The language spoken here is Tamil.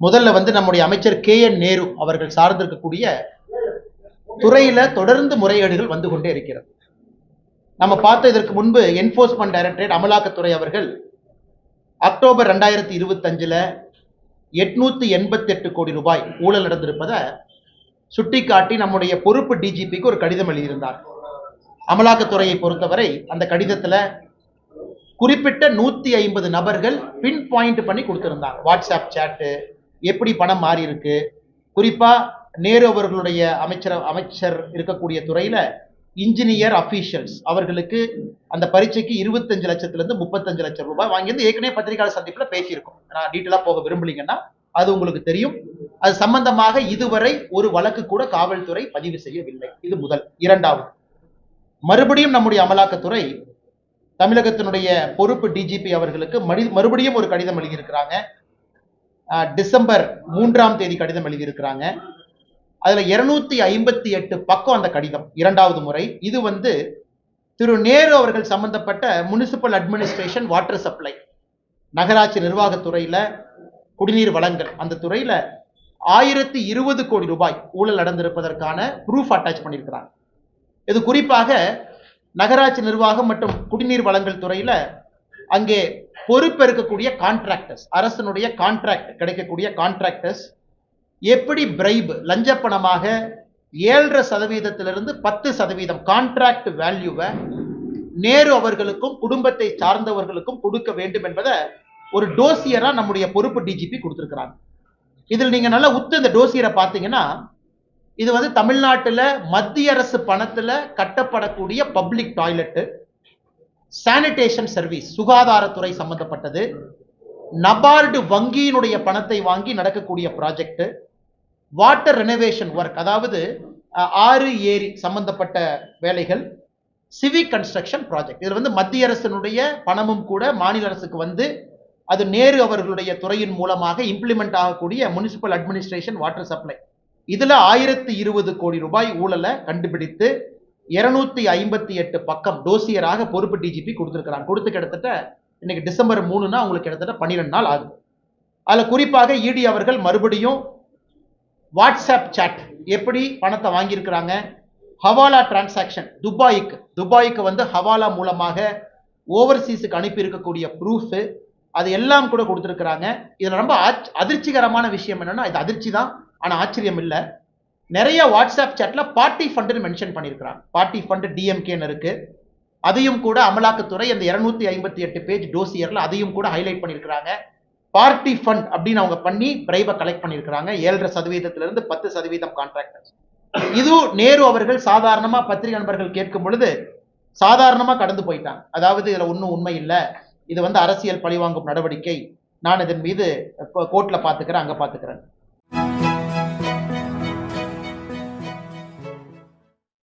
முதல்ல வந்து நம்முடைய அமைச்சர் KN நேரு அவர்கள் சார்ந்திருக்கக்கூடிய துறையில தொடர்ந்து முறைகேடுகள் வந்து கொண்டே இருக்கிறது. நம்ம பார்த்த இதற்கு முன்பு என்போர்ஸ்மெண்ட் டைரக்டரேட் அமலாக்கத்துறை அவர்கள் அக்டோபர் 2025 888 கோடி ரூபாய் ஊழல் நடந்திருப்பதை சுட்டிக்காட்டி நம்முடைய பொறுப்பு டிஜிபிக்கு ஒரு கடிதம் எழுதியிருந்தார். அமலாக்கத்துறையை பொறுத்தவரை அந்த கடிதத்துல குறிப்பிட்ட 150 நபர்கள் பின் பாயிண்ட் பண்ணி கொடுத்திருந்தாங்க. வாட்ஸ்அப் சாட்டு, எப்படி பணம் மாறி இருக்கு, குறிப்பா நேரு அவர்களுடைய அமைச்சர் இருக்கக்கூடிய துறையில இன்ஜினியர் அபிஷியல்ஸ் அவர்களுக்கு அந்த பரீட்சைக்கு 25 லட்சத்திலிருந்து 35 லட்சம் ரூபாய் வாங்கியிருந்து ஏற்கனவே பத்திரிகையாளர் சந்திப்புல பேசியிருக்கோம். நான் டீட்டெயிலா போக விரும்பலீங்கன்னா அது உங்களுக்கு தெரியும். அது சம்பந்தமாக இதுவரை ஒரு வழக்கு கூட காவல்துறை பதிவு செய்யவில்லை. இது முதல். இரண்டாவது, மறுபடியும் நம்முடைய அமலாக்கத்துறை தமிழகத்தினுடைய பொறுப்பு டிஜிபி அவர்களுக்கு மறுபடியும் ஒரு கடிதம் எழுதியிருக்கிறாங்க. டிசம்பர் 3 கடிதம் எழுதியிருக்கிறாங்க. அதுல 258 பக்கம் அந்த கடிதம், இரண்டாவது முறை. இது வந்து திரு நேரு அவர்கள் சம்பந்தப்பட்ட முனிசிபல் அட்மினிஸ்ட்ரேஷன், வாட்டர் சப்ளை, நகராட்சி நிர்வாகத்துறையில குடிநீர் வழங்கல், அந்த துறையில 1020 கோடி ரூபாய் ஊழல் நடந்திருப்பதற்கான ப்ரூஃப் அட்டாச் பண்ணியிருக்கிறாங்க. இது குறிப்பாக நகராட்சி நிர்வாகம் மற்றும் குடிநீர் வழங்கல் துறையில அங்கே பொறுப்பேற்கக்கூடிய கான்ட்ராக்டர்ஸ், அரசனுடைய கான்ட்ராக்ட் கிடைக்கக்கூடிய கான்ட்ராக்டர்ஸ் எப்படி பிரைப், லஞ்ச பணமாக 7.5% 10% கான்ட்ராக்ட் வேல்யூவை நேரு அவர்களுக்கும் குடும்பத்தை சார்ந்தவர்களுக்கும் கொடுக்க வேண்டும் என்பதை ஒரு டோசியரா நம்முடைய பொறுப்பு டிஜிபி கொடுத்திருக்கிறாங்க. இதில் நீங்க நல்லா உத்து இந்த டோசியரை பார்த்தீங்கன்னா, இது வந்து தமிழ்நாட்டில் மத்திய அரசு பணத்துல கட்டப்படக்கூடிய பப்ளிக் டாய்லெட், சானிடேஷன் சர்வீஸ், சுகாதாரத்துறை சம்பந்தப்பட்டது, நபார்டு வங்கியினுடைய பணத்தை வாங்கி நடக்கக்கூடிய ப்ராஜெக்ட், வாட்டர் ரெனோவேஷன் ஒர்க், அதாவது ஆறு ஏரி சம்பந்தப்பட்ட வேலைகள், சிவிக் கன்ஸ்ட்ரக்ஷன் ப்ராஜெக்ட். இதுல வந்து மத்திய அரசினுடைய பணமும் கூட மாநில அரசுக்கு வந்து அது நேரு அவர்களுடைய துறையின் மூலமாக இம்ப்ளிமெண்ட் ஆகக்கூடிய முனிசிபல் அட்மினிஸ்ட்ரேஷன், வாட்டர் சப்ளை, இதுல 1020 கோடி ரூபாய் ஊழலை கண்டுபிடித்து 258 பக்கம் டோசியராக பொறுப்பு டிஜிபி கொடுத்திருக்கிறாங்க. கொடுத்து கிட்டத்தட்ட இன்னைக்கு டிசம்பர் 3னா உங்களுக்கு கிட்டத்தட்ட 12 நாள் ஆகுது. அதுல குறிப்பாக இடி அவர்கள் மறுபடியும் வாட்ஸ்அப் சாட் எப்படி பணத்தை வாங்கியிருக்கிறாங்க, ஹவாலா டிரான்சாக்ஷன், துபாய்க்கு வந்து ஹவாலா மூலமாக ஓவர்சீஸுக்கு அனுப்பி இருக்கக்கூடிய ப்ரூஃப், அது எல்லாம் கூட கொடுத்திருக்கிறாங்க. இதுல ரொம்ப அதிர்ச்சிகரமான விஷயம் என்னன்னா, இது அதிர்ச்சி தான், ஆனா ஆச்சரியம் இல்லை. நிறைய வாட்ஸ்அப் சாட்ல பார்ட்டி ஃபண்ட் மென்ஷன் பண்ணியிருக்கிறாங்க. பார்ட்டி ஃபண்ட் டிஎம்கேன்னு இருக்கு. அதையும் கூட அமலாக்கத்துறை அந்த 258 பேஜ் டோசியர்ல அதையும் கூட ஹைலைட் பண்ணியிருக்கிறாங்க. பார்ட்டி ஃபண்ட் அப்படின்னு அவங்க பண்ணி பிரைபை கலெக்ட் பண்ணியிருக்கிறாங்க. 7.5% 10% கான்ட்ராக்டர்ஸ். இது நேரு அவர்கள் சாதாரணமா பத்திரிகை நண்பர்கள் கேட்கும் பொழுது சாதாரணமா கடந்து போயிட்டாங்க. அதாவது இதுல ஒன்றும் உண்மை இல்லை, இது வந்து அரசியல் பழிவாங்கும் நடவடிக்கை, நான் இதன் மீது கோர்ட்ல பாத்துக்கிறேன், அங்க பாத்துக்கிறேன்.